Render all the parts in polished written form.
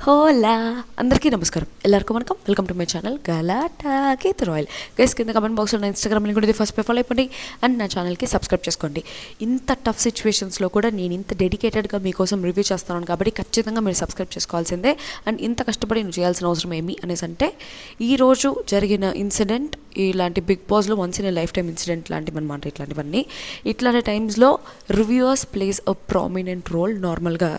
హోలా అందరికీ నమస్కారం, ಎಲ್ಲರಿಗೂ వనకం. Welcome to my channel Galatta Geeth Royal. Guys కింద కమెంట్ బాక్స్లో నా ఇన్స్టాగ్రామ్ లింక్ ఉంటుంది, ఫస్ట్ ఫాలో అయిపోండి అండ్ నా ఛానల్కి సబ్స్క్రైబ్ చేసుకోండి. ఇంత టఫ్ సిచ్యువేషన్స్లో కూడా నేను ఇంత డెడికేటెడ్గా మీకోసం రివ్యూ చేస్తున్నాను కాబట్టి ఖచ్చితంగా మీరు సబ్స్క్రైబ్ చేసుకోవాల్సిందే. అండ్ ఇంత కష్టపడి నువ్వు చేయాల్సిన అవసరం ఏమి అనేసి అంటే, ఈరోజు జరిగిన ఇన్సిడెంట్ ఇలాంటి బిగ్ బాస్లో once in life time incident లాంటివి అనమాట. ఇట్లాంటి టైమ్స్లో reviewers plays a prominent role నార్మల్గా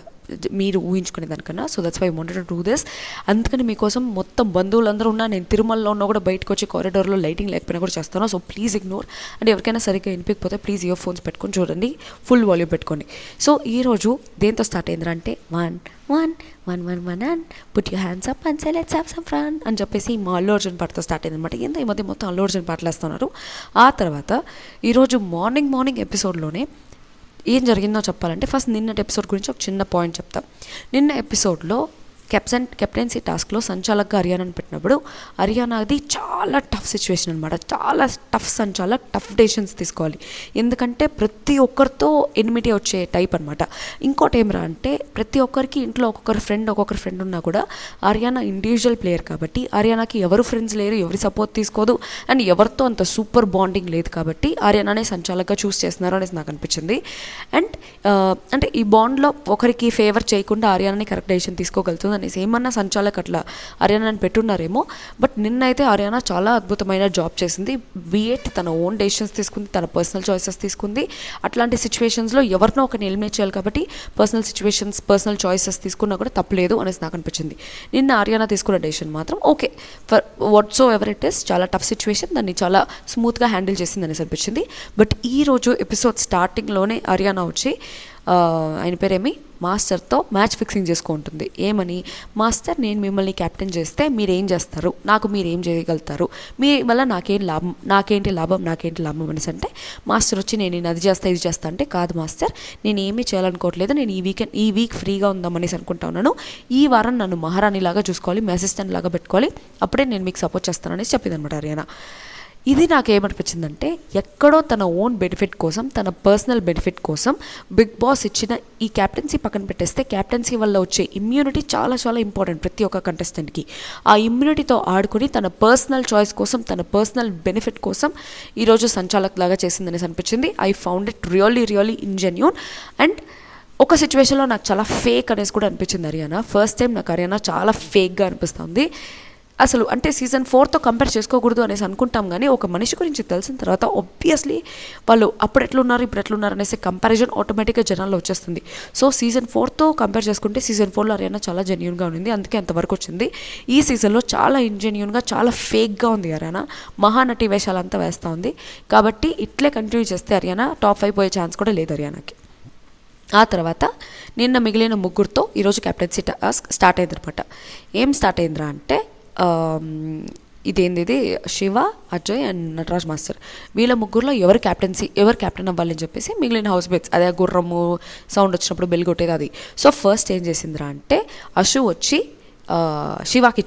మీరు ఊహించుకునే దానికన్నా. So that's why I wanted to do this. అందుకని మీకోసం మొత్తం బంధువులందరూ ఉన్నా, నేను తిరుమలలో ఉన్నా కూడా బయటకు వచ్చి కారిడార్లో లైటింగ్ లేకపోయినా కూడా చేస్తాను. So please ignore. అండ్ ఎవరికైనా సరిగ్గా వినిపించకపోతే ప్లీజ్ ఇయర్ ఫోన్స్ పెట్టుకొని చూడండి, ఫుల్ వాల్యూమ్ పెట్టుకోండి. సో ఈరోజు దేంతో స్టార్ట్ అయిందిరా అంటే, one and put your hands up and say let's have some fun అని చెప్పేసి మా అల్లు అర్జున్ పాటతో స్టార్ట్ అయింది అనమాట. ఈ మధ్య మొత్తం అల్లు అర్జున్ పాటలు వేస్తున్నారు. ఆ తర్వాత ఈరోజు మార్నింగ్ ఎపిసోడ్లోనే ఏం జరిగిందో చెప్పాలంటే, ఫస్ట్ నిన్నటి ఎపిసోడ్ గురించి ఒక చిన్న పాయింట్ చెప్తాం. నిన్న ఎపిసోడ్లో కెప్టెన్సీ టాస్క్లో సంచాలక్గా హర్యానాని పెట్టినప్పుడు హర్యానాది చాలా టఫ్ సిచ్యువేషన్ అనమాట. చాలా టఫ్ డెసిషన్స్ తీసుకోవాలి. ఎందుకంటే ప్రతి ఒక్కరితో ఎనిమిటీ వచ్చే టైప్ అనమాట. ఇంకోటి ఏమరా అంటే, ప్రతి ఒక్కరికి ఇంట్లో ఒక్కొక్కరి ఫ్రెండ్ ఉన్నా కూడా హర్యానా ఇండివిజువల్ ప్లేయర్ కాబట్టి హర్యానాకి ఎవరు ఫ్రెండ్స్ లేరు, ఎవరి సపోర్ట్ తీసుకోదు అండ్ ఎవరితో అంత సూపర్ బాండింగ్ లేదు కాబట్టి హర్యానానే సంచాలక్గా చూస్ చేస్తున్నారు అనేసి నాకు అనిపించింది. అండ్ అంటే ఈ బాండ్లో ఒకరికి ఫేవర్ చేయకుండా హర్యానాని కరెక్ట్ డెసిషన్ తీసుకోగలుగుతుంది అనేసి ఏమన్నా సంచాలక్ అట్లా హర్యానాని పెట్టున్నారేమో. బట్ నిన్నైతే హర్యానా చాలా అద్భుతమైన జాబ్ చేసింది. బిఎట్ తన ఓన్ డెసిషన్స్ తీసుకుంది, తన పర్సనల్ చాయిసెస్ తీసుకుంది. అట్లాంటి సిచ్యువేషన్స్లో ఎవరినో ఒకరిని ఎలిమినేట్ చేయాలి కాబట్టి పర్సనల్ చాయిసెస్ తీసుకున్నా కూడా తప్పలేదు అనేసి నాకు అనిపించింది. నిన్న హర్యానా తీసుకున్న డెసిషన్ మాత్రం okay, for what so ever it is, చాలా టఫ్ సిచ్యువేషన్, దాన్ని చాలా స్మూత్గా హ్యాండిల్ చేసింది అనేసి అనిపించింది. బట్ ఈరోజు ఎపిసోడ్ స్టార్టింగ్లోనే హర్యానా వచ్చి ఆయన పేరేమి మాస్టర్తో మ్యాచ్ ఫిక్సింగ్ చేసుకుంటుంది. ఏమని, మాస్టర్ నేను మిమ్మల్ని క్యాప్టెన్ చేస్తే మీరేం చేస్తారు, నాకు మీరేం చేయగలుగుతారు, మీ వల్ల నాకేంటి లాభం అనేసి అంటే, మాస్టర్ వచ్చి నేను అది చేస్తా ఇది చేస్తా అంటే, కాదు మాస్టర్ నేను ఏమీ చేయాలనుకోవట్లేదు, నేను ఈ వీక్ ఫ్రీగా ఉందామనేసి అనుకుంటా ఉన్నాను, ఈ వారం నన్ను మహారాణిలాగా చూసుకోవాలి, మీ అసిస్టెంట్ లాగా పెట్టుకోవాలి, అప్పుడే నేను మీకు సపోర్ట్ చేస్తాననేసి చెప్పింది అనమాట హర్యానా. ఇది నాకేమనిపించిందంటే, ఎక్కడో తన ఓన్ బెనిఫిట్ కోసం, తన పర్సనల్ బెనిఫిట్ కోసం బిగ్ బాస్ ఇచ్చిన ఈ క్యాప్టెన్సీ పక్కన పెట్టేస్తే, క్యాప్టెన్సీ వల్ల వచ్చే ఇమ్యూనిటీ చాలా ఇంపార్టెంట్ ప్రతి ఒక్క కంటెస్టెంట్కి. ఆ ఇమ్యూనిటీతో ఆడుకొని తన పర్సనల్ చాయిస్ కోసం, తన పర్సనల్ బెనిఫిట్ కోసం ఈరోజు సంచాలక్ లాగా చేసిందనేసి అనిపించింది. I found it really ingenuine. And ఒక సిచ్యువేషన్లో నాకు చాలా ఫేక్ అనేసి కూడా అనిపించింది హర్యానా. ఫస్ట్ టైం నాకు హర్యానా చాలా ఫేక్గా అనిపిస్తుంది. అసలు అంటే సీజన్ 4తో కంపేర్ చేసుకోకూడదు అనేసి అనుకుంటాం, కానీ ఒక మనిషి గురించి తెలిసిన తర్వాత ఆబ్వియస్లీ వాళ్ళు అప్పుడు ఎట్లున్నారు ఇప్పుడు ఎట్లున్నారు అనేసి కంపారిజన్ ఆటోమేటిక్గా జనాల్లో వచ్చేస్తుంది. సో సీజన్ 4తో కంపేర్ చేసుకుంటే సీజన్ 4లో హర్యానా చాలా జెన్యూన్గా ఉంది, అందుకే అంతవరకు వచ్చింది. ఈ సీజన్లో చాలా ఇంజెన్యూన్గా, చాలా ఫేక్గా ఉంది హర్యానా. మహానటి వేషాలంతా వేస్తూ ఉంది. కాబట్టి ఇట్లే కంటిన్యూ చేస్తే హర్యానా టాప్ 5 పోయే ఛాన్స్ కూడా లేదు హర్యానాకి. ఆ తర్వాత నిన్న మిగిలిన ముగ్గురితో ఈరోజు క్యాప్టెన్సీ టాస్క్ స్టార్ట్ అయిందనమాట. ఏం స్టార్ట్ అయిందిరా అంటే, ఇది శివ, అజయ్ అండ్ నటరాజ్ మాస్టర్, వీళ్ళ ముగ్గురులో ఎవరు క్యాప్టెన్ అవ్వాలని చెప్పేసి మిగిలిన హౌస్ మేట్స్, అదే గుర్రము సౌండ్ వచ్చినప్పుడు బెల్ కొట్టేది అది. సో ఫస్ట్ ఏం చేసిందిరా అంటే, అశు వచ్చి శివాకి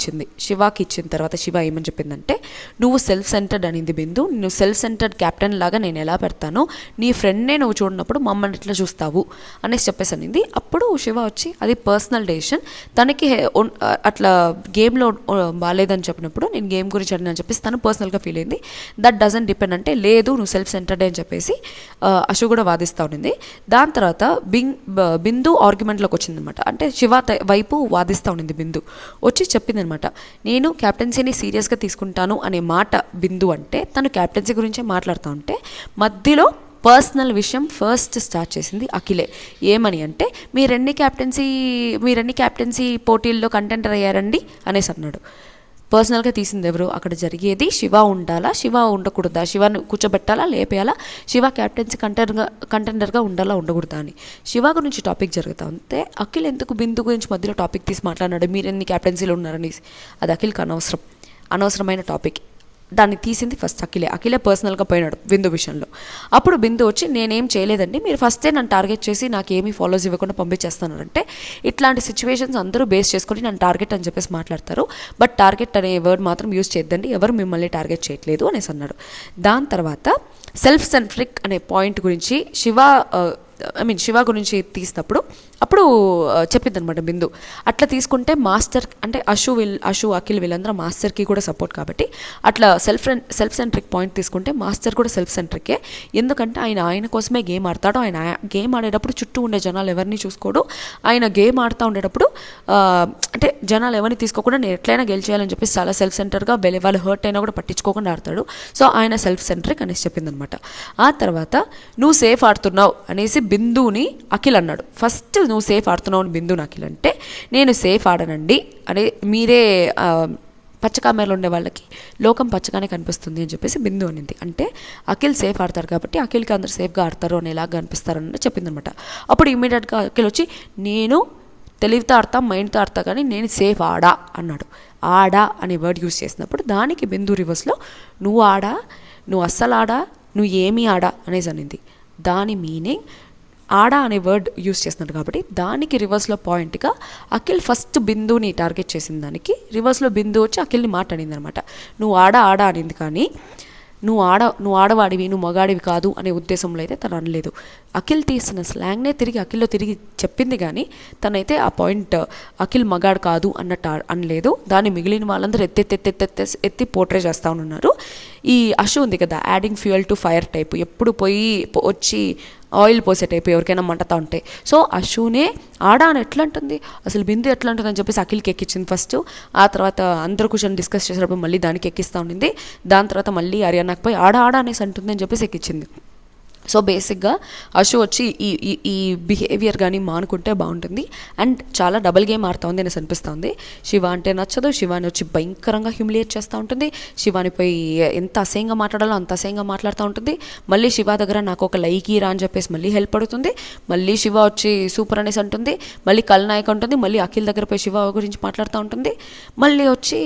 ఇచ్చిన తర్వాత శివ ఏమని చెప్పిందంటే, నువ్వు సెల్ఫ్ సెంటర్డ్ అనింది బిందు, నువ్వు సెల్ఫ్ సెంటర్డ్ క్యాప్టెన్ లాగా నేను ఎలా పెడతాను, నీ ఫ్రెండ్నే నువ్వు చూడనప్పుడు మమ్మల్ని ఎట్లా చూస్తావు అనేసి చెప్పేసి అనింది. అప్పుడు శివ వచ్చి అది పర్సనల్ డెసిషన్, తనకి అట్లా గేమ్లో బాగాలేదని చెప్పినప్పుడు నేను గేమ్ గురించి అడిగిన చెప్పేసి తను పర్సనల్గా ఫీల్ అయింది. దట్ డజంట్ డిపెండ్ అంటే, లేదు నువ్వు సెల్ఫ్ సెంటర్డ్ అని చెప్పేసి అశు కూడా వాదిస్తూ ఉండింది. దాని తర్వాత బిందు ఆర్గ్యుమెంట్లోకి వచ్చిందనమాట. అంటే శివ వైపు వాదిస్తూ ఉండింది బిందు. వచ్చి చెప్పిందనమాట, నేను క్యాప్టెన్సీని సీరియస్గా తీసుకుంటాను అనే మాట బిందు అంటే, తను క్యాప్టెన్సీ గురించే మాట్లాడుతూ ఉంటే మధ్యలో పర్సనల్ విషయం ఫస్ట్ స్టార్ట్ చేసింది అఖిలే. ఏమని అంటే, మీరెన్ని క్యాప్టెన్సీ పోటీల్లో కంటెంటర్ అయ్యారండి అనేసి అన్నాడు. పర్సనల్గా తీసింది ఎవరు, అక్కడ జరిగేది శివ ఉండాలా, శివ ఉండకూడదా, శివను కూర్చోబెట్టాలా, లేపేయాలా, శివ క్యాప్టెన్సీ కంటెండర్గా ఉండాలా, ఉండకూడదా అని శివ గురించి టాపిక్ జరుగుతూ ఉంటే, అఖిల్ ఎందుకు బిందు గురించి మధ్యలో టాపిక్ తీసి మాట్లాడినాడు, మీరెన్ని క్యాప్టెన్సీలో ఉన్నారని. అది అఖిల్కి అనవసరమైన టాపిక్. దాన్ని తీసింది ఫస్ట్ అఖిలే పర్సనల్గా పోయినాడు బిందు విషయంలో. అప్పుడు బిందు వచ్చి, నేనేం చేయలేదండి, మీరు ఫస్టే నన్ను టార్గెట్ చేసి నాకేమీ ఫాలోస్ ఇవ్వకుండా పంపించేస్తున్నారంటే, ఇట్లాంటి సిచ్యువేషన్స్ అందరూ బేస్ చేసుకొని నన్ను టార్గెట్ అని చెప్పేసి మాట్లాడతారు, బట్ టార్గెట్ అనే వర్డ్ మాత్రం యూజ్ చేయొద్దండి, ఎవరు మిమ్మల్ని టార్గెట్ చేయట్లేదు అనేసి అన్నాడు. దాని తర్వాత సెల్ఫ్ సెంట్రిక్ అనే పాయింట్ గురించి శివ గురించి తీసినప్పుడు అప్పుడు చెప్పింది అనమాట బిందు, అట్లా తీసుకుంటే మాస్టర్ అంటే అశు అఖిల్ వీళ్ళందరూ మాస్టర్కి కూడా సపోర్ట్ కాబట్టి అట్లా సెల్ఫ్ సెంట్రిక్ పాయింట్ తీసుకుంటే మాస్టర్ కూడా సెల్ఫ్ సెంట్రికే. ఎందుకంటే ఆయన కోసమే గేమ్ ఆడతాడు. ఆయన గేమ్ ఆడేటప్పుడు చుట్టూ ఉండే జనాలు ఎవరిని చూసుకోడు. ఆయన గేమ్ ఆడుతూ ఉండేటప్పుడు అంటే జనాలు ఎవరిని తీసుకోకుండా నేను ఎట్లయినా గెలిచేయాలని చెప్పేసి చాలా సెల్ఫ్ సెంటర్గా వాళ్ళు హర్ట్ అయినా కూడా పట్టించుకోకుండా ఆడతాడు. సో ఆయన సెల్ఫ్ సెంట్రిక్ అనేసి చెప్పిందనమాట. ఆ తర్వాత నువ్వు సేఫ్ ఆడుతున్నావు అనేసి బిందుని అఖిల్ అన్నాడు. ఫస్ట్ నువ్వు సేఫ్ ఆడుతున్నావు అని బిందుని అఖిల్ అంటే, నేను సేఫ్ ఆడనండి అని మీరే పచ్చ కామెరలో ఉండే వాళ్ళకి లోకం పచ్చగానే కనిపిస్తుంది అని చెప్పేసి బిందు అనింది. అంటే అఖిల్ సేఫ్ ఆడతారు కాబట్టి అఖిల్కి అందరు సేఫ్గా ఆడతారు అనేలాగా అనిపిస్తారని చెప్పిందనమాట. అప్పుడు ఇమీడియట్గా అఖిల్ వచ్చి నేను తెలివితో ఆడతా మైండ్తో ఆడతా కానీ నేను సేఫ్ ఆడా అన్నాడు. ఆడా అనే వర్డ్ యూజ్ చేసినప్పుడు దానికి బిందు రివర్స్లో నువ్వు ఆడా, నువ్వు అస్సలు ఆడా, నువ్వు ఏమీ ఆడా అనేసి అనింది. దాని మీనింగ్ ఆడా అనే వర్డ్ యూజ్ చేస్తున్నాడు కాబట్టి దానికి రివర్స్లో పాయింట్గా అఖిల్ ఫస్ట్ బిందుని టార్గెట్ చేసిన దానికి రివర్స్లో బిందు వచ్చి అఖిల్ని మాట్లాడింది అనమాట. నువ్వు ఆడా అనింది కానీ నువ్వు ఆడవాడివి, నువ్వు మగాడివి కాదు అనే ఉద్దేశంలో అయితే తను అనలేదు. అఖిల్ తీసిన స్లాంగ్నే తిరిగి తిరిగి చెప్పింది కానీ తనైతే ఆ పాయింట్ అఖిల్ మగాడు కాదు అన్నట్టు అనలేదు. దాన్ని మిగిలిన వాళ్ళందరూ ఎత్తి పోర్ట్రే చేస్తూ ఉన్నారు. ఈ అశు ఉంది కదా, adding fuel to fire type, ఎప్పుడు వచ్చి ఆయిల్ పోసే టైప్ ఎవరికైనా మంటతా ఉంటాయి. సో అశునే ఆడా అని ఎట్లా అంటుంది, అసలు బిందు ఎట్లా ఉంటుంది అని చెప్పేసి అఖిల్కి ఎక్కించింది ఫస్ట్. ఆ తర్వాత అందరూ కూర్చొని డిస్కస్ చేసేటప్పుడు మళ్ళీ దానికి ఎక్కిస్తూ ఉండింది. దాని తర్వాత మళ్ళీ హర్యానాకు పోయి ఆడా అనేసి అంటుంది అని చెప్పేసి ఎక్కించింది. సో బేసిక్గా అశు వచ్చి ఈ బిహేవియర్ కానీ మానుకుంటే బాగుంటుంది. అండ్ చాలా డబుల్ గేమ్ ఆడుతూ ఉంది అనేసి అనిపిస్తుంది. శివ అంటే నచ్చదు. శివాని వచ్చి భయంకరంగా హ్యూమిలియేట్ చేస్తూ ఉంటుంది. శివాని పోయి ఎంత అసహ్యంగా మాట్లాడాలో అంత అసహ్యంగా మాట్లాడుతూ ఉంటుంది. మళ్ళీ శివ దగ్గర నాకు ఒక లైకి రా అని చెప్పేసి మళ్ళీ హెల్ప్ పడుతుంది. మళ్ళీ శివ వచ్చి సూపర్ అనేసి అంటుంది. మళ్ళీ కల్నాయక్ ఉంటుంది. మళ్ళీ అఖిల్ దగ్గర పోయి శివ గురించి మాట్లాడుతూ ఉంటుంది. మళ్ళీ వచ్చి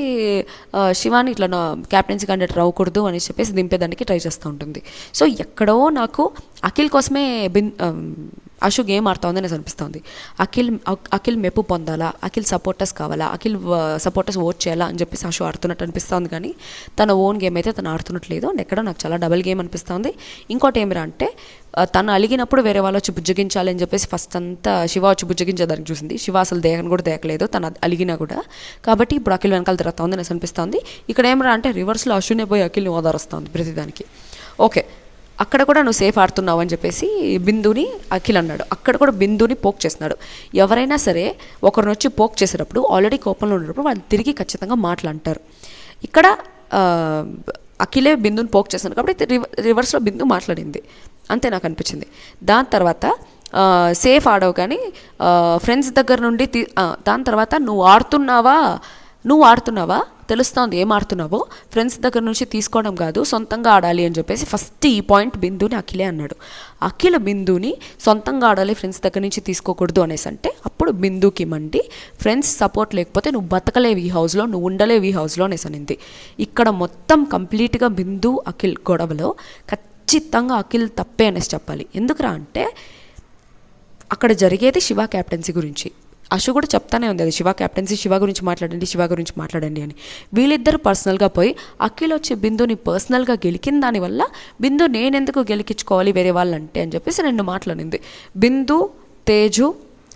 శివాని ఇట్లా క్యాప్టెన్సీ క్యాండిడేట్ రావకూడదు అనేసి చెప్పేసి దింపేదానికి ట్రై చేస్తూ ఉంటుంది. సో ఎక్కడో నాకు అఖిల్ కోసమే అశు గేమ్ ఆడుతూ ఉంది అనేసి అనిపిస్తుంది. అఖిల్ మెప్పు పొందాలా, అఖిల్ సపోర్టర్స్ కావాలా, అఖిల్ సపోర్టర్స్ ఓట్ చేయాలా అని చెప్పేసి అశు ఆడుతున్నట్టు అనిపిస్తుంది. కానీ తన ఓన్ గేమ్ అయితే తను ఆడుతున్నట్లేదు. అండ్ ఎక్కడో నాకు చాలా డబుల్ గేమ్ అనిపిస్తుంది. ఇంకోటి ఏమిరా అంటే తను అలిగినప్పుడు వేరే వాళ్ళు వచ్చి బుజ్జగించాలి అని చెప్పేసి ఫస్ట్ అంతా శివ వచ్చి బుజ్జగించేదానికి చూసింది. శివ అసలు దేహం కూడా దేకలేదు తను అలిగినా కూడా. కాబట్టి ఇప్పుడు అఖిల్ వెనకాల తిరుగుతుంది అనేసి అనిపిస్తుంది. ఇక్కడ ఏమిరా అంటే రివర్స్లో అశునే పోయి అఖిల్ని ఓదారుస్తుంది ప్రతిదానికి. ఓకే, అక్కడ కూడా నువ్వు సేఫ్ ఆడుతున్నావు అని చెప్పేసి బిందుని అఖిల్ అన్నాడు. అక్కడ కూడా బిందుని పోక్ చేస్తున్నాడు. ఎవరైనా సరే ఒకరిని వచ్చి పోక్ చేసేటప్పుడు ఆల్రెడీ కోపంలో ఉన్నప్పుడు వాళ్ళు తిరిగి ఖచ్చితంగా మాట్లాడతారు. ఇక్కడ అఖిలే బిందుని పోక్ చేస్తున్నాడు కాబట్టి రివర్స్లో బిందు మాట్లాడింది. అంతే నాకు అనిపించింది. దాని తర్వాత సేఫ్ ఆడవు కానీ ఫ్రెండ్స్ దగ్గర నుండి దాని తర్వాత నువ్వు ఆడుతున్నావా తెలుస్తోంది ఏం ఆడుతున్నావో, ఫ్రెండ్స్ దగ్గర నుంచి తీసుకోవడం కాదు సొంతంగా ఆడాలి అని చెప్పేసి ఫస్ట్ ఈ పాయింట్ బిందుని అఖిలే అన్నాడు. అఖిల బిందుని సొంతంగా ఆడాలి ఫ్రెండ్స్ దగ్గర నుంచి తీసుకోకూడదు అనేసి అంటే అప్పుడు బిందుకి మండి ఫ్రెండ్స్ సపోర్ట్ లేకపోతే నువ్వు బతకలేవు ఈ హౌస్లో, నువ్వు ఉండలేవు ఈ హౌస్లో అనేసి అనింది. ఇక్కడ మొత్తం కంప్లీట్గా బిందు అఖిల్ గొడవలో ఖచ్చితంగా అఖిల్ తప్పే అనేసి చెప్పాలి. ఎందుకురా అంటే అక్కడ జరిగేది శివ క్యాప్టెన్సీ గురించి. అశు కూడా చెప్తానే ఉంది అది శివ క్యాప్టెన్సీ, శివ గురించి మాట్లాడండి అని. వీళ్ళిద్దరు పర్సనల్గా పోయి అఖిల్ వచ్చి బిందుని పర్సనల్గా గెలికిన దానివల్ల బిందు నేనెందుకు గెలికించుకోవాలి వేరే వాళ్ళంటే అని చెప్పేసి 2 మాటలనింది. బిందు, తేజు,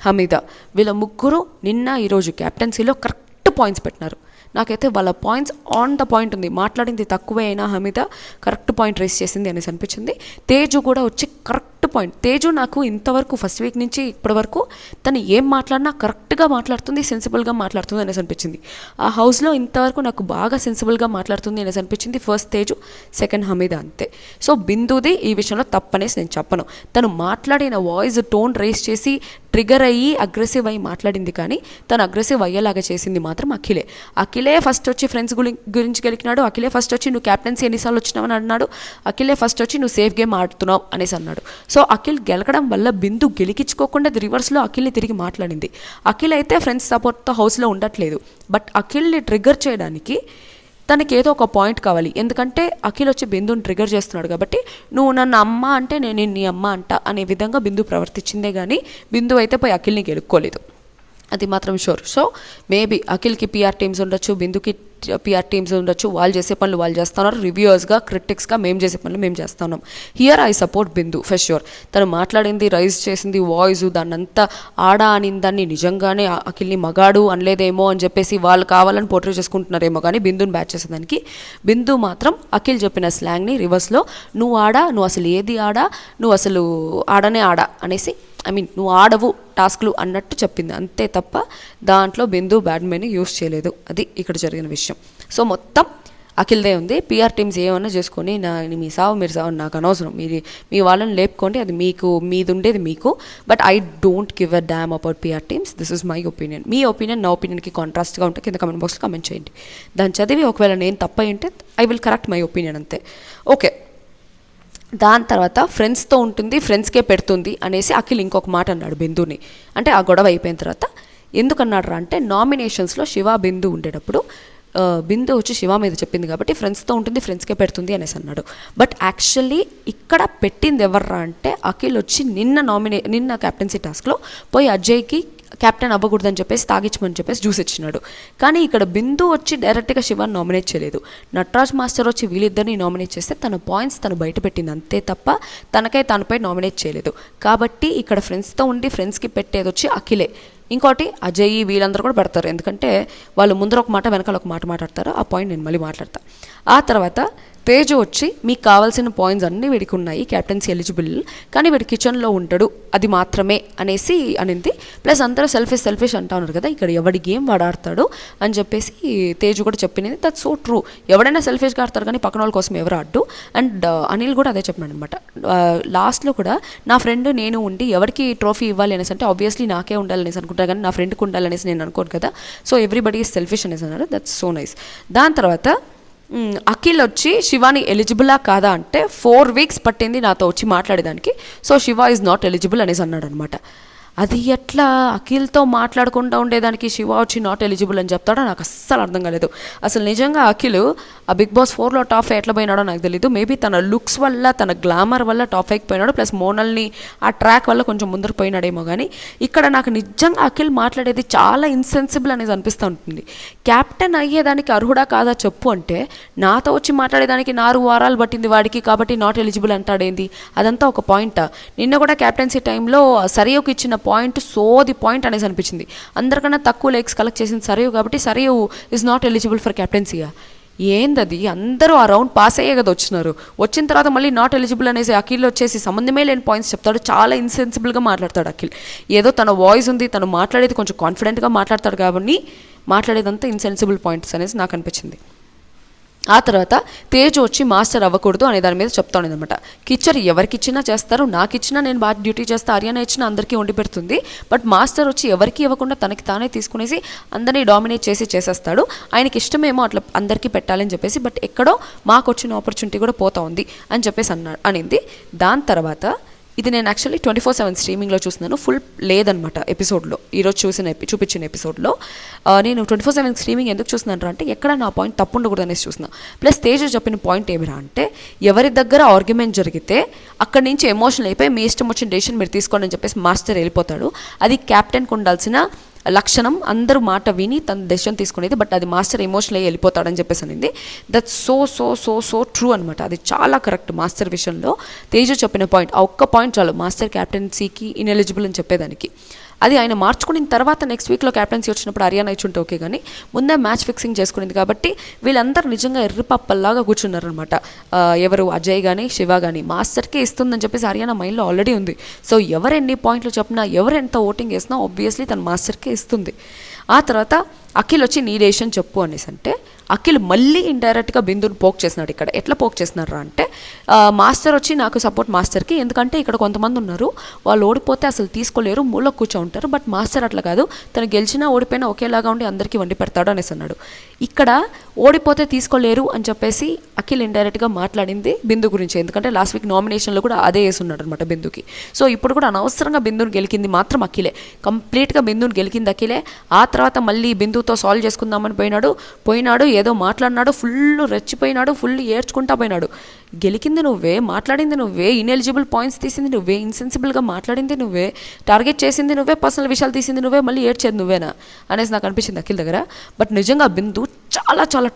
హమీద వీళ్ళ ముగ్గురు నిన్న ఈరోజు క్యాప్టెన్సీలో కరెక్ట్ పాయింట్స్ పెట్టినారు. నాకైతే వాళ్ళ పాయింట్స్ ఆన్ ద పాయింట్ ఉంది. మాట్లాడింది తక్కువే అయినా హమీద కరెక్ట్ పాయింట్ రేస్ చేసింది అనేసి అనిపించింది. తేజు కూడా వచ్చి కరెక్ట్ పాయింట్. తేజు నాకు ఇంతవరకు ఫస్ట్ వీక్ నుంచి ఇప్పటి వరకు తను ఏం మాట్లాడినా కరెక్ట్గా మాట్లాడుతుంది, సెన్సిబుల్గా మాట్లాడుతుంది అనేసి అనిపించింది. ఆ హౌస్లో ఇంతవరకు నాకు బాగా సెన్సిబుల్గా మాట్లాడుతుంది అనేసి అనిపించింది. ఫస్ట్ తేజు, సెకండ్ హమీద అంతే. సో బిందుది ఈ విషయంలో తప్పనేసి నేను చెప్పను. తను మాట్లాడిన వాయిస్ టోన్ రేస్ చేసి ట్రిగర్ అయ్యి అగ్రెసివ్ అయ్యి మాట్లాడింది కానీ తను అగ్రెసివ్ అయ్యేలాగా చేసింది మాత్రం అఖిలే ఫస్ట్ వచ్చి ఫ్రెండ్స్ గురించి గెలికినాడు. అఖిలే ఫస్ట్ వచ్చి నువ్వు క్యాప్టెన్సీ ఎన్నిసార్లు వచ్చినావని అన్నాడు. అఖిలే ఫస్ట్ వచ్చి నువ్వు సేఫ్ గేమ్ ఆడుతున్నావు అనేసి అన్నాడు. సో అఖిల్ గెలకడం వల్ల బిందు గెలికించుకోకుండా రివర్స్లో అఖిల్ని తిరిగి మాట్లాడింది. అఖిల్ అయితే ఫ్రెండ్స్ సపోర్ట్తో హౌస్లో ఉండట్లేదు. బట్ అఖిల్ని ట్రిగర్ చేయడానికి తనకి ఏదో ఒక పాయింట్ కావాలి. ఎందుకంటే అఖిల్ వచ్చి బిందుని ట్రిగర్ చేస్తున్నాడు కాబట్టి నువ్వు నన్ను అమ్మ అంటే నేను నీ అమ్మ అంట అనే విధంగా బిందు ప్రవర్తించిందే కానీ బిందు అయితే పోయి అఖిల్ని గెలుక్కోలేదు. అది మాత్రం షూర్. సో మేబీ అఖిల్కి పిఆర్ టీమ్స్ ఉండొచ్చు, బిందుకి పిఆర్ టీమ్స్ ఉండొచ్చు. వాళ్ళు చేసే పనులు వాళ్ళు చేస్తున్నారు, రివ్యూవర్స్గా క్రిటిక్స్గా మేము చేసే పనులు మేము చేస్తున్నాం. Here I support Bindu for sure. తను మాట్లాడింది, రైజ్ చేసింది వాయిస్, దాన్నంతా ఆడా అనిందాన్ని నిజంగానే అఖిల్ని మగాడు అనలేదేమో అని చెప్పేసి వాళ్ళు కావాలని పోర్ట్రే చేసుకుంటున్నారేమో, కానీ బిందుని బ్యాచ్ చేసేదానికి బిందు మాత్రం అఖిల్ చెప్పిన స్లాంగ్ని రివర్స్లో నువ్వు ఆడా, నువ్వు అసలు ఏది ఆడా, నువ్వు అసలు ఆడనే ఆడా అనేసి, నువ్వు ఆడవు టాస్క్లు అన్నట్టు చెప్పింది అంతే తప్ప దాంట్లో బిందు బ్యాడ్మెన్ యూస్ చేయలేదు. అది ఇక్కడ జరిగిన విషయం. సో మొత్తం అఖిల్దే ఉంది. పిఆర్ టీమ్స్ ఏమన్నా చేసుకొని మీ సావు మీరు సావు నాకు అనవసరం, మీ వాళ్ళని లేపుకోండి, అది మీది ఉండేది మీకు. But I don't give a damn about PR teams. This is my opinion. Me opinion నా ఒపీనియన్కి కాంట్రాస్ట్గా ఉంటే కింద కమెంట్ బాక్స్లో కమెంట్ చేయండి. దాన్ని చదివి ఒకవేళ నేను తప్ప ఉంటే I will correct my opinion అంతే. ఓకే, దాని తర్వాత ఫ్రెండ్స్తో ఉంటుంది, ఫ్రెండ్స్కే పెడుతుంది అనేసి అఖిల్ ఇంకొక మాట అన్నాడు బిందుని. అంటే ఆ గొడవ అయిపోయిన తర్వాత ఎందుకన్నాడు రా అంటే, నామినేషన్స్లో శివ బిందు ఉండేటప్పుడు బిందు వచ్చి శివ మీద చెప్పింది కాబట్టి ఫ్రెండ్స్తో ఉంటుంది, ఫ్రెండ్స్కే పెడుతుంది అనేసి అన్నాడు. బట్ యాక్చువల్లీ ఇక్కడ పెట్టింది ఎవర్రా అంటే అఖిల్ వచ్చి నిన్న క్యాప్టెన్సీ టాస్క్లో పోయి అజయ్కి క్యాప్టెన్ అవ్వకూడదని చెప్పేసి తాగించమని చెప్పేసి జ్యూస్ ఇచ్చినాడు. కానీ ఇక్కడ బిందు వచ్చి డైరెక్ట్గా శివాని నామినేట్ చేయలేదు. నటరాజ్ మాస్టర్ వచ్చి వీళ్ళిద్దరిని నామినేట్ చేస్తే తన పాయింట్స్ తను బయట పెట్టింది అంతే తప్ప తనపై నామినేట్ చేయలేదు. కాబట్టి ఇక్కడ ఫ్రెండ్స్తో ఉండి ఫ్రెండ్స్కి పెట్టేది వచ్చి అఖిలే. ఇంకోటి అజయ్ వీళ్ళందరూ కూడా పెడతారు, ఎందుకంటే వాళ్ళు ముందర ఒక మాట వెనకాల ఒక మాట మాట్లాడతారు. ఆ పాయింట్ నేను మళ్ళీ మాట్లాడతాను. ఆ తర్వాత తేజు వచ్చి మీకు కావాల్సిన పాయింట్స్ అన్నీ వీడికి ఉన్నాయి, క్యాప్టెన్సీ ఎలిజిబుల్, కానీ వీడి కిచెన్లో ఉంటాడు అది మాత్రమే అనేసి అనింది. ప్లస్ అందరూ సెల్ఫిష్ అంటా ఉన్నారు కదా, ఇక్కడ ఎవడి గేమ్ వాడు ఆడతాడు అని చెప్పేసి తేజు కూడా చెప్పింది. That's so true. ఎవడైనా సెల్ఫిష్గా ఆడతారు కానీ పక్కన వాళ్ళ కోసం ఎవరు ఆడు. అండ్ అనిల్ కూడా అదే చెప్పినాడు అనమాట. లాస్ట్లో కూడా నా ఫ్రెండ్ నేను ఉండి ఎవరికి ట్రోఫీ ఇవ్వాలి అనేసి అంటే ఆబ్వియస్లీ నాకే ఉండాలనేసి అనుకుంటా, కానీ నా ఫ్రెండ్కి ఉండాలనేసి నేను అనుకోను కదా. సో ఎవ్రీబడి ఈజ్ సెల్ఫిష్ అనేసి అన్నారు. That's so nice. దాని తర్వాత అఖిల్ వచ్చి శివాని ఎలిజిబులా కాదా అంటే 4 వీక్స్ పట్టింది నాతో వచ్చి మాట్లాడేదానికి, so Shiva is not eligible అనేసి అన్నాడు అనమాట. అది ఎట్లా అఖిల్తో మాట్లాడకుండా ఉండేదానికి శివ వచ్చి నాట్ ఎలిజిబుల్ అని చెప్తాడో నాకు అస్సలు అర్థం కాలేదు. అసలు నిజంగా అఖిల్ ఆ బిగ్ బాస్ 4లో టాప్ 5 ఎట్లా పోయినాడో నాకు తెలీదు. మేబీ తన లుక్స్ వల్ల తన గ్లామర్ వల్ల టాప్ 5కి పోయినాడు, ప్లస్ మోనల్ని ఆ ట్రాక్ వల్ల కొంచెం ముందరకు పోయినాడేమో. కానీ ఇక్కడ నాకు నిజంగా అఖిల్ మాట్లాడేది చాలా ఇన్సెన్సిబుల్ అనేది అనిపిస్తూ ఉంటుంది. క్యాప్టెన్ అయ్యేదానికి అర్హుడా కాదా చెప్పు అంటే, నాతో వచ్చి మాట్లాడేదానికి 4 వారాలు పట్టింది వాడికి కాబట్టి నాట్ ఎలిజిబుల్ అంటాడేంది, అదంతా ఒక పాయింట్. నిన్న కూడా క్యాప్టెన్సీ టైంలో సరియోకి ఇచ్చిన పాయింట్ సోది పాయింట్ అనేసి అనిపించింది. అందరికన్నా తక్కువ లైక్స్ కలెక్ట్ చేసింది సరియు కాబట్టి Sariyu is not eligible for క్యాప్టెన్సీగా. ఏందది, అందరూ ఆ రౌండ్ పాస్ అయ్యే కదా వచ్చినారు. వచ్చిన తర్వాత మళ్ళీ నాట్ ఎలిజిబుల్ అనేసి అఖిల్ వచ్చేసి సంబంధమే లేని పాయింట్స్ చెప్తాడు. చాలా ఇన్సెన్సిబుల్గా మాట్లాడతాడు అఖిల్. ఏదో తన వాయిస్ ఉంది, తను మాట్లాడేది కొంచెం కాన్ఫిడెంట్గా మాట్లాడతాడు కాబట్టి మాట్లాడేదంతా ఇన్సెన్సిబుల్ పాయింట్స్ అనేసి నాకు అనిపించింది. ఆ తర్వాత తేజు వచ్చి మాస్టర్ అవ్వకూడదు అనే దాని మీద చెప్తాను అనమాట. కిచెన్ ఎవరికి ఇచ్చినా చేస్తారు, నాకు ఇచ్చినా నేను బాగా డ్యూటీ చేస్తా, హర్యానా ఇచ్చినా అందరికీ వండి పెడుతుంది. బట్ మాస్టర్ వచ్చి ఎవరికి ఇవ్వకుండా తనకి తానే తీసుకునేసి అందరినీ డామినేట్ చేసేస్తాడు. ఆయనకి ఇష్టమేమో అట్లా అందరికీ పెట్టాలని చెప్పేసి, బట్ ఎక్కడో మాకు వచ్చిన ఆపర్చునిటీ కూడా పోతా ఉంది అని చెప్పేసి అనింది. దాని తర్వాత ఇది నేను యాక్చువల్లీ 24/7 స్ట్రీమింగ్లో చూస్తున్నాను, ఫుల్ లేదనమాట ఎపిసోడ్లో. ఈరోజు చూపించిన ఎపిసోడ్లో నేను 24/7 స్ట్రీమింగ్ ఎందుకు చూస్తున్నాను అంటే ఎక్కడ నా పాయింట్ తప్పు ఉండకూడదు అనేసి చూస్తున్నాను. ప్లస్ తేజు చెప్పిన పాయింట్ ఏమిరా అంటే, ఎవరి దగ్గర ఆర్గ్యుమెంట్ జరిగితే అక్కడి నుంచి ఎమోషనల్ అయిపోయి మీ ఇష్టం వచ్చిన డెసిషన్ మీరు తీసుకోండి అని చెప్పేసి మాస్టర్ వెళ్ళిపోతాడు. అది క్యాప్టెన్కి ఉండాల్సిన లక్షణం, అందరూ మాట విని తన డెసిషన్ తీసుకునేది. బట్ అది మాస్టర్ ఎమోషనల్ అయ్యి వెళ్ళిపోతాడని చెప్పేసి అనింది. That's so so so so true అనమాట. అది చాలా కరెక్ట్. మాస్టర్ విషయంలో తేజు చెప్పిన పాయింట్, ఆ ఒక్క పాయింట్ చాలు మాస్టర్ క్యాప్టెన్సీకి ఇన్ఎలిజిబుల్ అని చెప్పేదానికి. అది ఆయన మార్చుకున్న తర్వాత నెక్స్ట్ వీక్లో క్యాప్టెన్సీ వచ్చినప్పుడు హర్యానా ఇచ్చుంటే ఓకే, కానీ ముందే మ్యాచ్ ఫిక్సింగ్ చేసుకునేది కాబట్టి వీళ్ళందరూ నిజంగా ఎర్రిపప్పల్లాగా కూర్చున్నారనమాట. ఎవరు అజయ్ కానీ శివ కానీ మాస్టర్కే ఇస్తుందని చెప్పేసి హర్యానా మైండ్లో ఆల్రెడీ ఉంది. సో ఎవరు ఎన్ని పాయింట్లు చెప్పినా, ఎవరు ఎంత ఓటింగ్ వేసినా ఆబ్వియస్లీ తన మాస్టర్కే ఇస్తుంది. ఆ తర్వాత అఖిల్ వచ్చి నీ డెసిషన్ చెప్పు అనేసి అంటే అఖిల్ మళ్ళీ ఇండైరెక్ట్గా బిందుని పోక్ చేసినాడు. ఇక్కడ ఎట్లా పోక్ చేసినారా అంటే, మాస్టర్ వచ్చి నాకు సపోర్ట్ మాస్టర్కి, ఎందుకంటే ఇక్కడ కొంతమంది ఉన్నారు వాళ్ళు ఓడిపోతే అసలు తీసుకోలేరు, మూలకు కూర్చో ఉంటారు. బట్ మాస్టర్ అట్లా కాదు, తను గెలిచినా ఓడిపోయినా ఒకేలాగా ఉండి అందరికీ వండి పెడతాడు అనేసి అన్నాడు. ఇక్కడ ఓడిపోతే తీసుకోలేరు అని చెప్పేసి అఖిల్ ఇండైరెక్ట్గా మాట్లాడింది బిందు గురించి, ఎందుకంటే లాస్ట్ వీక్ నామినేషన్లో కూడా అదే వేసున్నాడు అనమాట బిందుకి. సో ఇప్పుడు కూడా అనవసరంగా బిందుని గెలికింది మాత్రం అఖిలే, కంప్లీట్గా బిందుని గెలికింది అఖిలే. ఆ తర్వాత మళ్ళీ బిందుతో సాల్వ్ చేసుకుందామని పోయినాడు. ఏదో మాట్లాడినాడు, ఫుల్ రెచ్చిపోయినాడు, ఫుల్ ఏడ్చుకుంటా పోయినాడు. గెలికింది నువ్వే, మాట్లాడింది నువ్వే, ఇన్ఎలిజిబుల్ పాయింట్స్ తీసింది నువ్వే, ఇన్సెన్సిబుల్గా మాట్లాడింది నువ్వే, టార్గెట్ చేసింది నువ్వే, పర్సనల్ విషయాలు తీసింది నువ్వే, మళ్ళీ ఏడ్చేది నువ్వేనా అనేసి నాకు అనిపించింది అఖిల్ దగ్గర. బట్ నిజంగా బిందు చాలా చాలా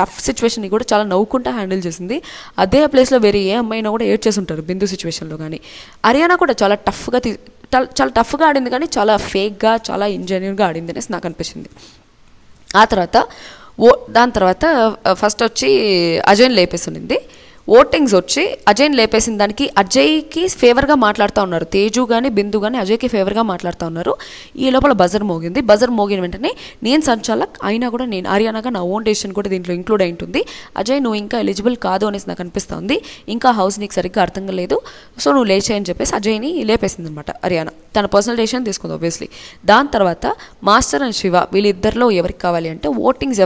టఫ్ సిచ్యువేషన్ని కూడా చాలా నవ్వుకుంటా హ్యాండిల్ చేసింది. అదే ప్లేస్లో వేరే ఏ అమ్మాయినా కూడా ఏడ్చేసి ఉంటారు బిందు సిచ్యువేషన్లో. కానీ హరియానా కూడా చాలా టఫ్గా ఆడింది, కానీ చాలా ఫేక్గా, చాలా ఇంజనీర్గా ఆడింది అనేసి నాకు అనిపించింది. దాని తర్వాత ఫస్ట్ వచ్చి అజయ్ని లేపేసింది. ఓటింగ్స్ వచ్చి అజయ్ని లేపేసిన దానికి అజయ్కి ఫేవర్గా మాట్లాడుతూ ఉన్నారు. తేజు కానీ బిందు కానీ అజయ్కి ఫేవర్గా మాట్లాడుతూ ఉన్నారు. ఈ లోపల బజర్ మోగింది. బజర్ మోగిన వెంటనే నేను సంచాలక్ అయినా కూడా నేను హరియానాగా నా ఓన్ డెసిషన్ కూడా దీంట్లో ఇంక్లూడ్ అయి ఉంటుంది. అజయ్ నువ్వు ఇంకా ఎలిజిబుల్ కాదు అనేసి నాకు అనిపిస్తుంది, ఇంకా హౌస్ నీకు సరిగ్గా అర్థం లేదు, సో నువ్వు లేచేయని చెప్పేసి అజయ్ని లేపేసింది అనమాట హరియానా. తన పర్సనల్ డెసిషన్ తీసుకుంది ఆబ్వియస్లీ. దాని తర్వాత మాస్టర్ అండ్ శివ వీళ్ళిద్దరిలో ఎవరికి కావాలి అంటే ఓటింగ్స్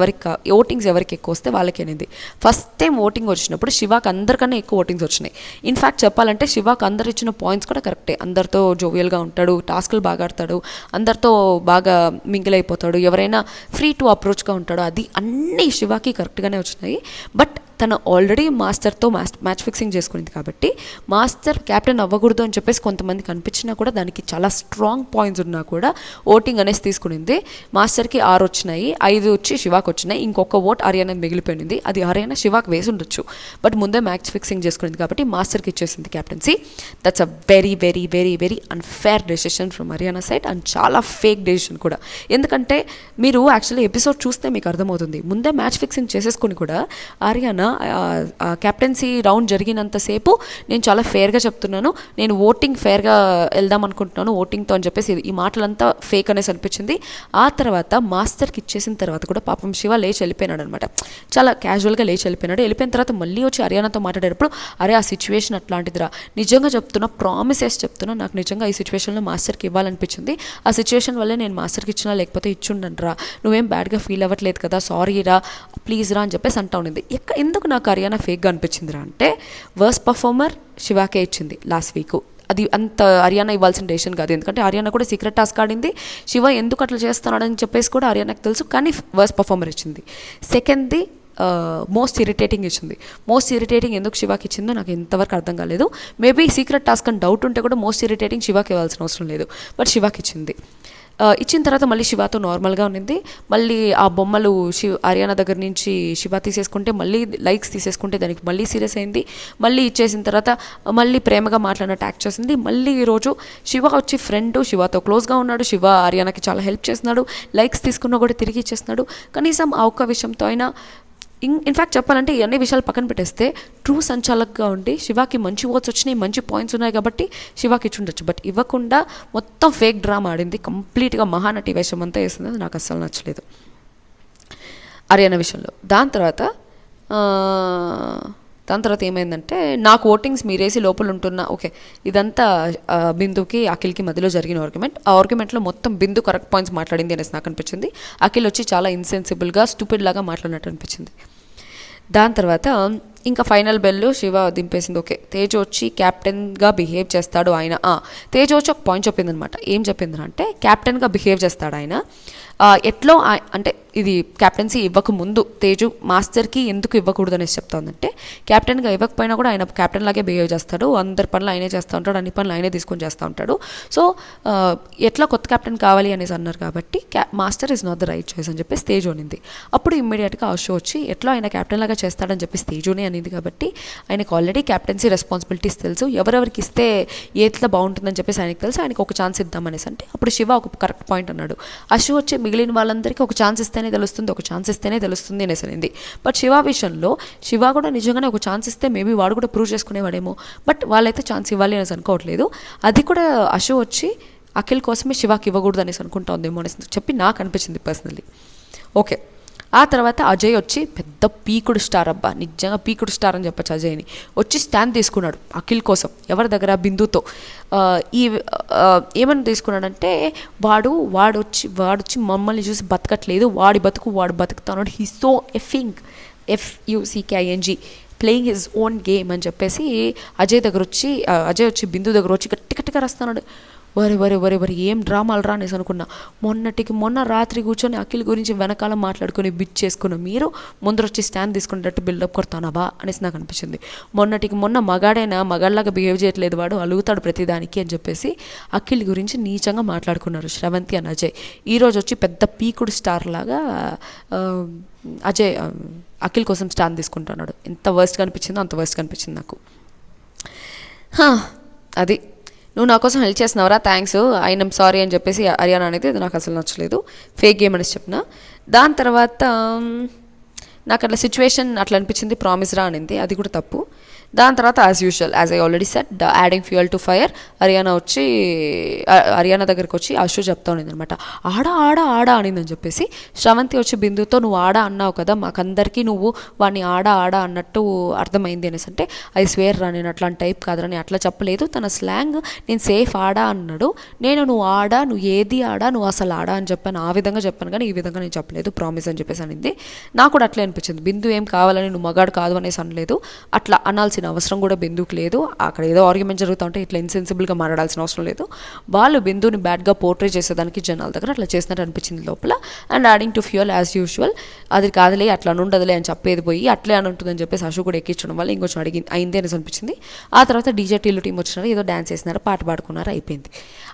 ఎవరికి ఎక్కువ వస్తే వాళ్ళకి అనేది. ఫస్ట్ టైం ఓటింగ్ వచ్చినప్పుడు శివాకి అందరికన్నా ఎక్కువ ఓటింగ్స్ వచ్చినాయి. ఇన్ఫ్యాక్ట్ చెప్పాలంటే శివాకి అందరు ఇచ్చిన పాయింట్స్ కూడా కరెక్టే. అందరితో జోవియల్గా ఉంటాడు, టాస్క్లు బాగా ఆడతాడు, అందరితో బాగా మింగిల్ అయిపోతాడు, ఎవరైనా ఫ్రీ టు అప్రోచ్గా ఉంటాడు, అది అన్నీ శివాకి కరెక్ట్గానే వచ్చినాయి. బట్ తను ఆల్రెడీ మాస్టర్తో మ్యాచ్ ఫిక్సింగ్ చేసుకునేది కాబట్టి మాస్టర్ క్యాప్టెన్ అవ్వకూడదు అని చెప్పేసి కొంతమందికి అనిపించినా కూడా దానికి చాలా స్ట్రాంగ్ పాయింట్స్ ఉన్నా కూడా ఓటింగ్ అనేసి తీసుకునింది. మాస్టర్కి 6 వచ్చినాయి, 5 వచ్చి శివాకి వచ్చినాయి, ఇంకొక ఓట్ హరియానా మిగిలిపోయింది. అది హరియానా శివాకి వేసి ఉండొచ్చు, బట్ ముందే మ్యాచ్ ఫిక్సింగ్ చేసుకునేది కాబట్టి మాస్టర్కి ఇచ్చేసింది captaincy. That's a very very very very unfair decision from Haryana side and చాలా ఫేక్ డెసిషన్ కూడా. ఎందుకంటే మీరు యాక్చువల్లీ ఎపిసోడ్ చూస్తే మీకు అర్థమవుతుంది, ముందే మ్యాచ్ ఫిక్సింగ్ చేసేసుకుని కూడా హరియానా క్యాప్టెన్సీ రౌండ్ జరిగినంతసేపు నేను చాలా ఫేర్గా చెప్తున్నాను, నేను ఓటింగ్ ఫేర్గా వెళ్దాం అనుకుంటున్నాను ఓటింగ్తో అని చెప్పేసి ఈ మాటలంతా ఫేక్ అనేసి అనిపించింది. ఆ తర్వాత మాస్టర్కి ఇచ్చేసిన తర్వాత కూడా పాపం శివ లేచి వెళ్ళిపోయినాడు అనమాట. చాలా క్యాజువల్గా లేచి వెళ్ళిపోయినాడు. వెళ్ళిపోయిన తర్వాత మళ్ళీ వచ్చి హరియానాతో మాట్లాడేటప్పుడు అరే ఆ సిచ్యువేషన్ అట్లాంటిదిరా, నిజంగా చెప్తున్నా, ప్రామిసెస్ చెప్తున్నా, నాకు నిజంగా ఈ సిచ్యువేషన్లో మాస్టర్కి ఇవ్వాలనిపించింది, ఆ సిచ్యువేషన్ వల్లే నేను మాస్టర్కి ఇచ్చినా, లేకపోతే ఇచ్చుండరా, నువ్వేం బ్యాడ్గా ఫీల్ అవ్వట్లేదు కదా, సారీ రా, ప్లీజ్ రా అని చెప్పేసి అంటా ఉన్నింది. ఎందుకు నాకు హరియానా ఫేక్గా అనిపించిందిరా అంటే వర్స్ట్ పర్ఫార్మర్ శివాకే ఇచ్చింది లాస్ట్ వీక్. అది అంత హరియానా ఇవ్వాల్సిన డెసిషన్ కాదు, ఎందుకంటే హరియానా కూడా సీక్రెట్ టాస్క్ ఆడింది. శివ ఎందుకు అట్లా చేస్తున్నాడని చెప్పేసి కూడా హరియానాకి తెలుసు, కానీ వర్స్ట్ పర్ఫార్మర్ ఇచ్చింది. సెకండ్ది మోస్ట్ ఇరిటేటింగ్ ఇచ్చింది. మోస్ట్ ఇరిటేటింగ్ ఎందుకు శివాకి ఇచ్చిందో నాకు ఇంతవరకు అర్థం కాలేదు. మేబీ సీక్రెట్ టాస్క్ అని డౌట్ ఉంటే కూడా మోస్ట్ ఇరిటేటింగ్ శివాకి ఇవ్వాల్సిన అవసరం లేదు, బట్ శివాకి ఇచ్చింది. ఇచ్చిన తర్వాత మళ్ళీ శివాతో నార్మల్గా ఉన్నింది. మళ్ళీ ఆ బొమ్మలు హరియానా దగ్గర నుంచి శివ తీసేసుకుంటే, మళ్ళీ లైక్స్ తీసేసుకుంటే దానికి మళ్ళీ సీరియస్ అయింది. మళ్ళీ ఇచ్చేసిన తర్వాత మళ్ళీ ప్రేమగా మాట్లాడినట్టు యాక్ట్ చేసింది. మళ్ళీ ఈరోజు శివ వచ్చి ఫ్రెండ్, శివతో క్లోజ్గా ఉన్నాడు, శివ హరియానాకి చాలా హెల్ప్ చేస్తున్నాడు, లైక్స్ తీసుకున్నా కూడా తిరిగి ఇచ్చేస్తున్నాడు. కనీసం ఆ ఒక్క విషయంతో అయినా ఇన్ఫ్యాక్ట్ చెప్పాలంటే ఈ అన్ని విషయాలు పక్కన పెట్టేస్తే ట్రూ సంచాలక్గా ఉండి శివాకి మంచి ఓట్స్ వచ్చినాయి, మంచి పాయింట్స్ ఉన్నాయి కాబట్టి శివాకి ఇచ్చి ఉండొచ్చు. బట్ ఇవ్వకుండా మొత్తం ఫేక్ డ్రామా ఆడింది, కంప్లీట్గా మహానటి వేషం అంతా వేసింది. అది నాకు అస్సలు నచ్చలేదు హరియానా విషయంలో. దాని తర్వాత ఏమైందంటే నాకు ఓటింగ్స్ మీరేసి లోపల ఉంటున్నా, ఓకే ఇదంతా బిందుకి అఖిల్కి మధ్యలో జరిగిన ఆర్గ్యుమెంట్. ఆ ఆర్గ్యుమెంట్లో మొత్తం బిందు కరెక్ట్ పాయింట్స్ మాట్లాడింది అనేసి నాకు అనిపించింది. అఖిల్ వచ్చి చాలా ఇన్సెన్సిబుల్గా స్టూపిడ్ లాగా మాట్లాడినట్టు అనిపించింది. దాని తర్వాత ఇంకా ఫైనల్ బెల్ శివ దింపేసింది. ఓకే తేజు వచ్చి క్యాప్టెన్గా బిహేవ్ చేస్తాడు ఆయన. తేజు వచ్చి ఒక పాయింట్ చెప్పిందనమాట. ఏం చెప్పిందంటే క్యాప్టెన్గా బిహేవ్ చేస్తాడు ఆయన, ఎట్లో అంటే ఇది క్యాప్టెన్సీ ఇవ్వకముందు తేజు మాస్టర్కి ఎందుకు ఇవ్వకూడదు అనేసి చెప్తానంటే, క్యాప్టెన్గా ఇవ్వకపోయినా కూడా ఆయన క్యాప్టెన్ లాగే బిహేవ్ చేస్తాడు, అందరి పనులు ఆయనే చేస్తూ ఉంటాడు, అన్ని పనులు ఆయనే తీసుకొని చేస్తూ ఉంటాడు. సో ఎట్లా కొత్త క్యాప్టెన్ కావాలి అనేసి అన్నారు కాబట్టి master is not the right choice అని చెప్పేసి తేజు అనింది. అప్పుడు ఇమ్మీడియట్గా ఆ షో వచ్చి ఎట్లా ఆయన క్యాప్టెన్ లాగా చేస్తాడని చెప్పేసి తేజునే అనేది కాబట్టి ఆయనకు ఆల్రెడీ క్యాప్టెన్సీ రెస్పాన్సిబిలిటీస్ తెలుసు, ఎవరెవరికి ఇస్తే ఎట్లా బాగుంటుందని చెప్పేసి ఆయనకు తెలుసు, ఆయనకు ఒక ఛాన్స్ ఇద్దామనేసి. అంటే అప్పుడు శివ ఒక కరెక్ట్ పాయింట్ అన్నాడు, ఆ షో వచ్చి మిగిలిన వాళ్ళందరికీ ఒక ఛాన్స్ ఇస్తేనే తెలుస్తుంది, ఒక ఛాన్స్ ఇస్తేనే తెలుస్తుంది అనేసి అనింది. బట్ శివ విషయంలో శివ కూడా నిజంగానే ఒక ఛాన్స్ ఇస్తే మేబీ వాడు కూడా ప్రూవ్ చేసుకునేవాడేమో, బట్ వాళ్ళైతే ఛాన్స్ ఇవ్వాలి అనేసి అనుకోవట్లేదు. అది కూడా ఆ షో వచ్చి అఖిల్ కోసమే శివాకి ఇవ్వకూడదు అనేసి అనుకుంటా ఉందేమో అనేసి చెప్పి నాకు అనిపించింది పర్సనల్లీ. ఓకే ఆ తర్వాత అజయ్ వచ్చి పెద్ద పీకుడు స్టార్, అబ్బా నిజంగా పీకుడు స్టార్ అని చెప్పచ్చు. అజయ్ని వచ్చి స్టాండ్ తీసుకున్నాడు అఖిల్ కోసం, ఎవరి దగ్గర బిందుతో. ఏమని తీసుకున్నాడంటే వాడొచ్చి మమ్మల్ని చూసి బతకట్లేదు, వాడి బతుకు వాడు బతుకుతున్నాడు, he so FUCKING playing his own game అని చెప్పేసి అజయ్ వచ్చి బిందు దగ్గర వచ్చి గట్టిగా రాస్తున్నాడు. వరే వరే వరే వరే ఏం డ్రామాలు రా అనేసి అనుకున్నా. మొన్న రాత్రి కూర్చొని అఖిల్ గురించి వెనకాల మాట్లాడుకొని బిచ్ చేసుకున్న మీరు ముందరొచ్చి స్టాండ్ తీసుకునేటట్టు బిల్డప్ కొడతానబా అనేసి నాకు అనిపించింది. మొన్న మగాళ్ళలాగా బిహేవ్ చేయట్లేదు, వాడు అలుగుతాడు ప్రతిదానికి అని చెప్పేసి అఖిల్ గురించి నీచంగా మాట్లాడుకున్నారు శ్రవంతి అండ్ అజయ్. ఈరోజు వచ్చి పెద్ద పీకుడు స్టార్ లాగా అజయ్ అఖిల్ కోసం స్టాండ్ తీసుకుంటున్నాడు. ఎంత వర్స్ట్గా అనిపించిందో అంత వర్స్ట్గా అనిపించింది నాకు. అది నువ్వు నా కోసం హెల్ప్ చేస్తున్నావురా, థ్యాంక్స్, ఐఎమ్ సారీ అని చెప్పేసి హర్యానా అనేది అది నాకు అసలు నచ్చలేదు. ఫేక్ గేమ్ అనేసి చెప్పిన. దాని తర్వాత నాకు అట్లా సిచ్యువేషన్ అట్లా అనిపించింది. ప్రామిస్ రా అనింది, అది కూడా తప్పు. దాని తర్వాత as usual as I already set adding fuel to fire, Haryana దగ్గరికి వచ్చి అశు చెప్తా ఉన్నది అనమాట, ఆడా అనిందని చెప్పేసి. శ్రవంతి వచ్చి బిందుతో నువ్వు ఆడా అన్నావు కదా, మాకందరికీ నువ్వు వాడిని ఆడా అన్నట్టు అర్థమైంది అనేసి అంటే, ఐ స్వేర్ రా నేను అట్లాంటి టైప్ కాదురా, నేను అట్లా చెప్పలేదు, తన స్లాంగ్ నేను సేఫ్ ఆడా అన్నాడు, నేను నువ్వు ఆడా, నువ్వు ఏది ఆడా, నువ్వు అసలు ఆడా అని చెప్పాను, ఆ విధంగా చెప్పాను కానీ ఈ విధంగా నేను చెప్పలేదు, ప్రామిస్ అని చెప్పేసి అనింది. నాకు కూడా అట్లే అనిపించింది. బిందు ఏం కావాలని నువ్వు మగాడు కాదు అనేసి అనలేదు, అట్లా అనాల్సిన అవసరం కూడా బిందుకు లేదు. అక్కడ ఏదో ఆర్గ్యుమెంట్ జరుగుతూ ఉంటే ఇట్లా ఇన్సెన్సిబుల్గా మాట్లాడాల్సిన అవసరం లేదు. వాళ్ళు బిందుని బ్యాడ్గా పోర్ట్రే చేసేదానికి జనాల దగ్గర అట్లా చేసినట్టు అనిపించింది లోపల. And adding to fuel as usual, అది కాదులే అట్లా ఉండదులే అని చెప్పేది పోయి అట్లే అని ఉంటుందని చెప్పేసి అశు కూడా ఎక్కించడం వల్ల ఇంకొంచెం అయింది అనేసి అనిపించింది. ఆ తర్వాత డీజే టీలు టీం వచ్చినారు, ఏదో డ్యాన్స్ చేసినారు, పాట పాడుకున్నారు, అయిపోయింది.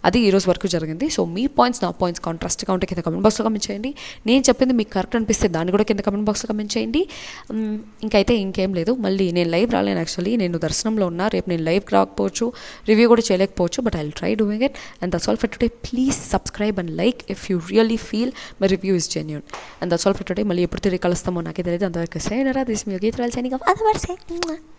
అది ఈరోజు వరకు జరిగింది. సో మీ పాయింట్స్ నా పాయింట్స్ కాంట్రాస్ట్గా ఉంటే కింద కమెంట్ బాక్స్లో కమెంట్ చేయండి. నేను చెప్పింది మీకు కరెక్ట్ అనిపిస్తే దాన్ని కూడా కింద కమెంట్ బాక్స్లో కమెంట్ చేయండి. ఇంకైతే ఇంకేం లేదు. మళ్ళీ నేను లైవ్ రాలేను, యాక్చువల్లీ నేను దర్శనంలో ఉన్నా, రేపు నేను లైవ్ రాకపోవచ్చు, రివ్యూ కూడా చేయలేకపోవచ్చు, but I will try doing it. And that's all for today. Please subscribe and like if you really feel my review is genuine. And that's all for today. మళ్ళీ ఎప్పుడు తిరిగి కలుస్తామో నాకే తెలియదు. అంతవరకు సైనరా, this me Geeth Royal signing of.